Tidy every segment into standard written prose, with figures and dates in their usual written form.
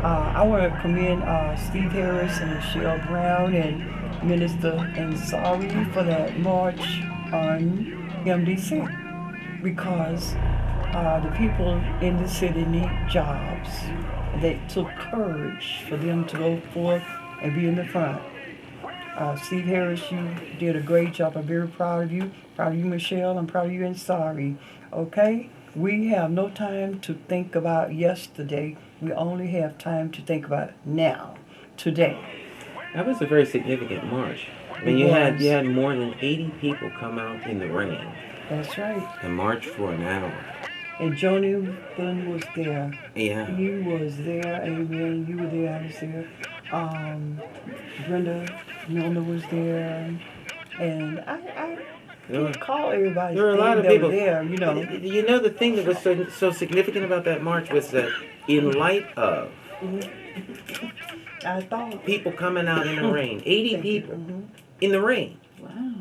I want to commend Steve Harris and Michelle Brown and Minister Ansari for that march on MDC because the people in the city need jobs. They took courage for them to go forth and be in the front. Steve Harris, you did a great job. I'm very proud of you. Proud of you, Michelle. I'm proud of you, Ansari. Okay? We have no time to think about yesterday. We only have time to think about now, today. That was a very significant march. I mean, you had more than 80 people come out in the rain. That's right. And march for an hour. And Joni Flynn was there. Yeah. He was there. Amen. You were there. I was there. Brenda Milner was there. And I can't call everybody. There were a lot of people there, you know. You know, the thing that was so significant about that march was that in light of I thought people coming out in the rain, 80 people in the rain. Wow.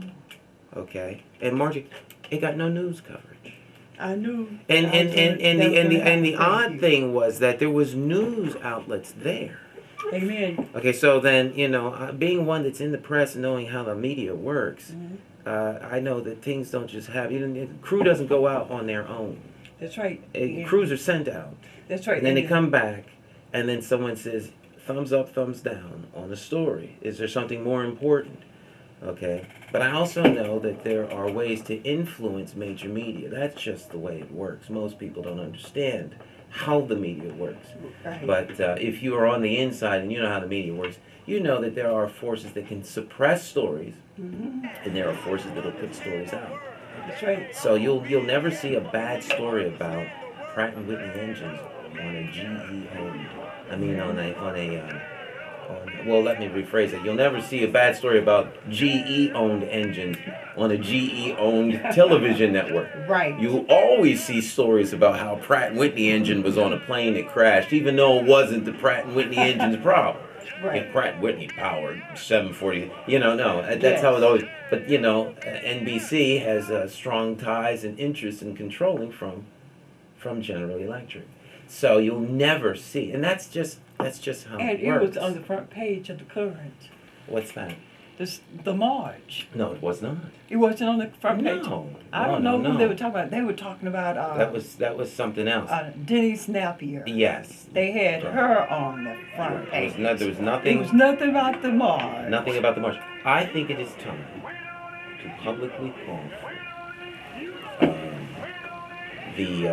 Okay. And marching, it got no news coverage. I knew. And the odd thing was that there was news outlets there. Amen. Okay, so then, you know, being one that's in the press and knowing how the media works, I know that things don't just happen. The crew doesn't go out on their own. That's right. Crews are sent out. That's right. And then they come back, and then someone says, thumbs up, thumbs down on the story. Is there something more important? Okay. But I also know that there are ways to influence major media. That's just the way it works. Most people don't understand how the media works. Right. But if you are on the inside and you know how the media works, you know that there are forces that can suppress stories, and there are forces that will put stories out. That's right. So you'll never see a bad story about Pratt and Whitney engines on a GE owned. I mean well, let me rephrase it. You'll never see a bad story about GE owned engines on a GE owned television network. Right. You'll always see stories about how Pratt and Whitney engine was on a plane that crashed, even though it wasn't the Pratt and Whitney engine's problem. Right. And Pratt and Whitney powered 740. You know, no, that's how it always. But you know, NBC has strong ties and interest in controlling from General Electric. So you'll never see, and that's just how it works. And it was on the front page of the Current. What's that? The march. No, it was not. It wasn't on the front page. I don't know who they were talking about. They were talking about that was something else. Denise Napier. Yes. They had her on the front page. There was nothing. There was nothing about the march. Nothing about the march. I think it is time to publicly call the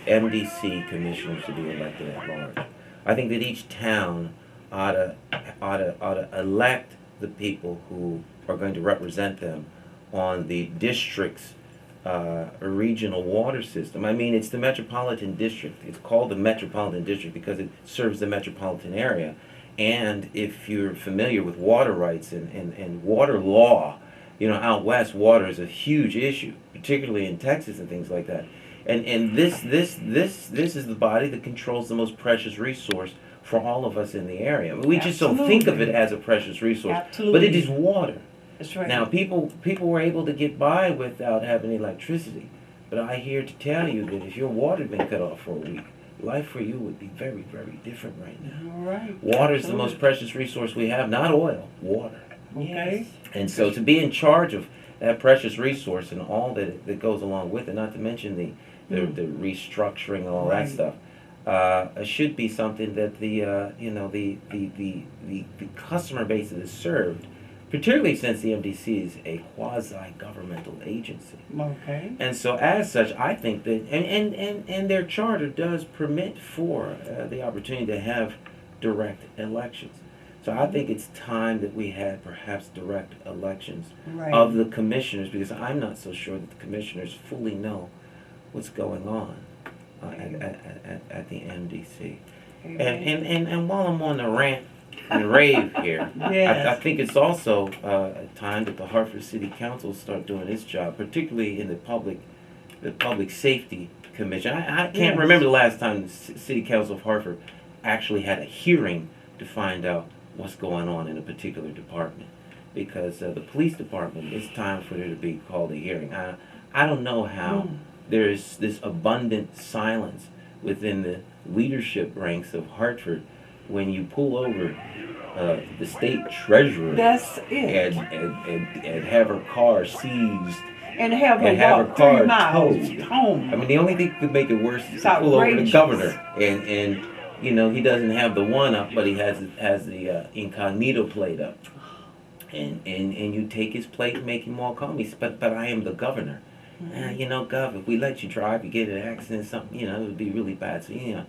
MDC commissioners to be elected at large. I think that each town ought to elect the people who are going to represent them on the district's regional water system. I mean, it's the metropolitan district. It's called the metropolitan district because it serves the metropolitan area. And if you're familiar with water rights and water law, you know, out west, water is a huge issue, particularly in Texas and things like that. And this is the body that controls the most precious resource for all of us in the area. I mean, we just don't think of it as a precious resource, but it is water. That's right. Now, people were able to get by without having electricity, but I here to tell you that if your water had been cut off for a week, life for you would be very, very different right now. All right. Water is the most precious resource we have, not oil, water. Okay. And so to be in charge of that precious resource and all that goes along with it, not to mention the restructuring and all that stuff, should be something that the customer base that is served, particularly since the MDC is a quasi-governmental agency. Okay. And so as such, I think that, and their charter does permit for the opportunity to have direct elections. So I think it's time that we had perhaps direct elections of the commissioners, because I'm not so sure that the commissioners fully know what's going on at the MDC. And while I'm on the rant and rave here, I think it's also time that the Hartford City Council start doing its job, particularly in the Public Safety Commission. I can't remember the last time the City Council of Hartford actually had a hearing to find out what's going on in a particular department, because the police department, it's time for there to be called a hearing. I don't know how there is this abundant silence within the leadership ranks of Hartford when you pull over the state treasurer That's it. and have her car seized And have her and have walk her 3 car miles towed. home. I mean, the only thing that could make it worse is It's to pull over the outrageous. governor, and you know, he doesn't have the one up, but he has the incognito plate up, and you take his plate and make him walk home. He said, but I am the governor. You know, Gov, if we let you drive, you get in an accident, something, you know, it would be really bad. So you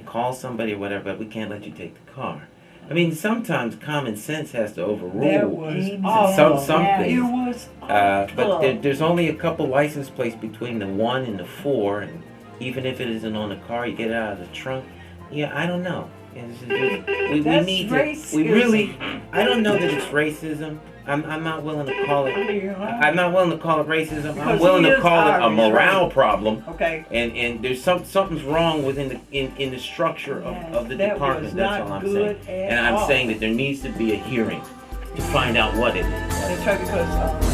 call somebody or whatever, but we can't let you take the car. I mean, sometimes common sense has to overrule That was awful. some It things. was But there's only a couple license plates between the 1 and the 4, and even if it isn't on the car, you get it out of the trunk. Yeah, I don't know. We That's need racism. to. We really. I don't know that it's racism. I'm not willing to call it. I'm not willing to call it racism. Because I'm willing he to is call it a Irish, morale right? problem. Okay. And there's something's wrong within the structure of the That department. was That's not all I'm good saying. at And I'm all. saying that there needs to be a hearing to find out what it is. That's right, because